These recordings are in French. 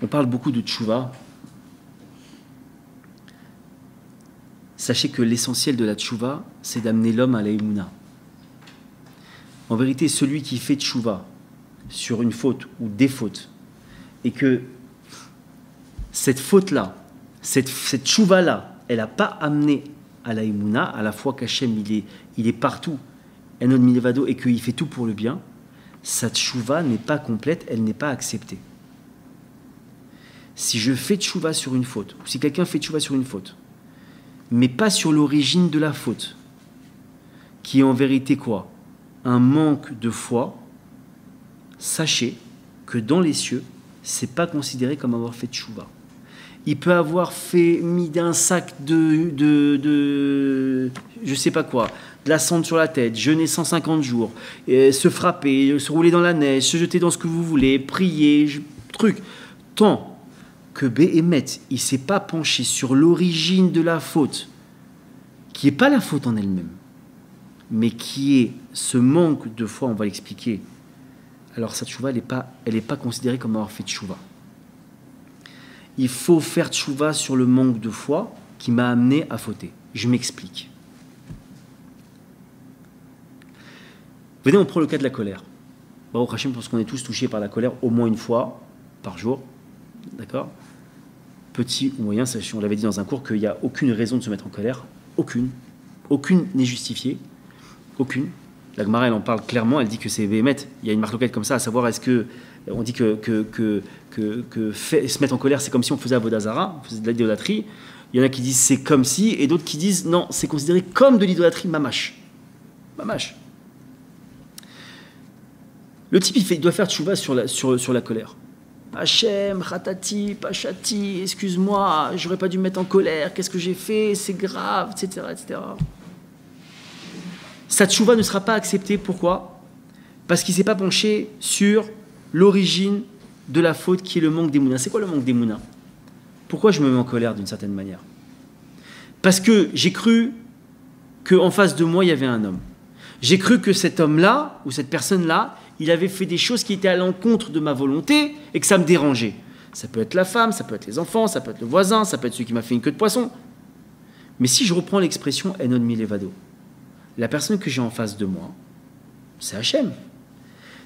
On parle beaucoup de tchouva. Sachez que l'essentiel de la tchouva, c'est d'amener l'homme à la émouna. En vérité, celui qui fait tchouva sur une faute ou des fautes, et que cette faute-là, cette tchouva-là, elle n'a pas amené à la émouna, à la fois qu'Hachem, il est partout, Enon Milevado, et qu'il fait tout pour le bien, sa tchouva n'est pas complète, elle n'est pas acceptée. Si je fais tchouva sur une faute, ou si quelqu'un fait tchouva sur une faute, mais pas sur l'origine de la faute, qui est en vérité quoi? Un manque de foi, sachez que dans les cieux, c'est pas considéré comme avoir fait tchouva. Il peut avoir mis d'un sac de je sais pas quoi, de la cendre sur la tête, jeûner 150 jours, se frapper, se rouler dans la neige, se jeter dans ce que vous voulez, prier, truc. Tant que Béhémet, il ne s'est pas penché sur l'origine de la faute, qui n'est pas la faute en elle-même, mais qui est ce manque de foi, on va l'expliquer. Alors sa tchouva, elle n'est pas considérée comme avoir fait tchouva. Il faut faire tchouva sur le manque de foi qui m'a amené à fauter. Je m'explique. Venez, on prend le cas de la colère. Baruch Hashem, parce qu'on est tous touchés par la colère au moins une fois par jour. D'accord? Petit ou moyen, on l'avait dit dans un cours qu'il n'y a aucune raison de se mettre en colère. Aucune. Aucune n'est justifiée. Aucune. La Gemara, elle en parle clairement, elle dit que c'est Béhémet. Il y a une marque comme ça, à savoir, est-ce que. On dit que se mettre en colère, c'est comme si on faisait Avodah Zara, on faisait de l'idolâtrie. Il y en a qui disent c'est comme si, et d'autres qui disent non, c'est considéré comme de l'idolâtrie mamash. Mamash. Le type, il doit faire tchouva sur la colère. Hachem, Ratati, Pachati, excuse-moi, j'aurais pas dû me mettre en colère, qu'est-ce que j'ai fait, c'est grave, etc., etc. Sa tchouva ne sera pas acceptée, pourquoi? Parce qu'il ne s'est pas penché sur l'origine de la faute qui est le manque d'émouna. C'est quoi le manque d'émouna? Pourquoi je me mets en colère d'une certaine manière? Parce que j'ai cru qu'en face de moi, il y avait un homme. J'ai cru que cet homme-là, ou cette personne-là, il avait fait des choses qui étaient à l'encontre de ma volonté et que ça me dérangeait. Ça peut être la femme, ça peut être les enfants, ça peut être le voisin, ça peut être celui qui m'a fait une queue de poisson. Mais si je reprends l'expression Enon Milevado, la personne que j'ai en face de moi, c'est Hachem.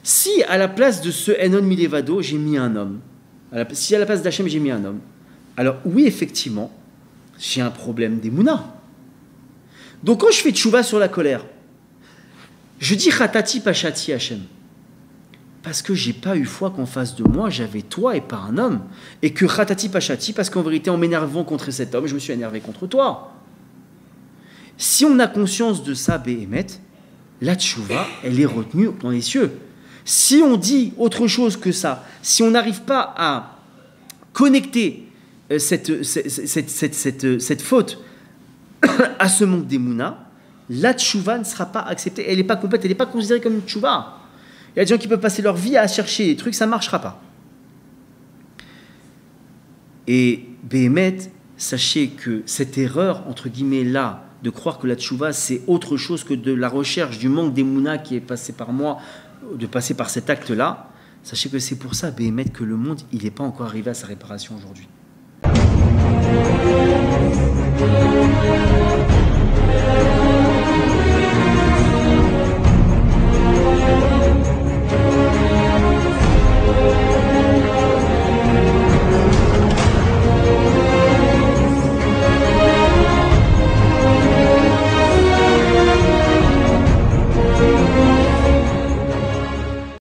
Si à la place de ce Enon Milevado, j'ai mis un homme, si à la place d'Hachem, j'ai mis un homme, alors oui, effectivement, j'ai un problème d'émouna. Donc quand je fais tchouva sur la colère, je dis Ratati Pachati Hachem. Parce que j'ai pas eu foi qu'en face de moi, j'avais toi et pas un homme. Et que Ratati Pachati, parce qu'en vérité, en m'énervant contre cet homme, je me suis énervé contre toi. Si on a conscience de ça, Béhémet, la tchouva, elle est retenue dans les cieux. Si on dit autre chose que ça, si on n'arrive pas à connecter cette faute à ce manque d'émouna, la tchouva ne sera pas acceptée. Elle n'est pas complète, elle n'est pas considérée comme une tchouva. Il y a des gens qui peuvent passer leur vie à chercher des trucs, ça ne marchera pas. Et Béhémet, sachez que cette erreur, entre guillemets, là, de croire que la tchouva, c'est autre chose que de la recherche du manque d'émouna qui est passé par moi, de passer par cet acte-là, sachez que c'est pour ça, Béhémet, que le monde, il n'est pas encore arrivé à sa réparation aujourd'hui.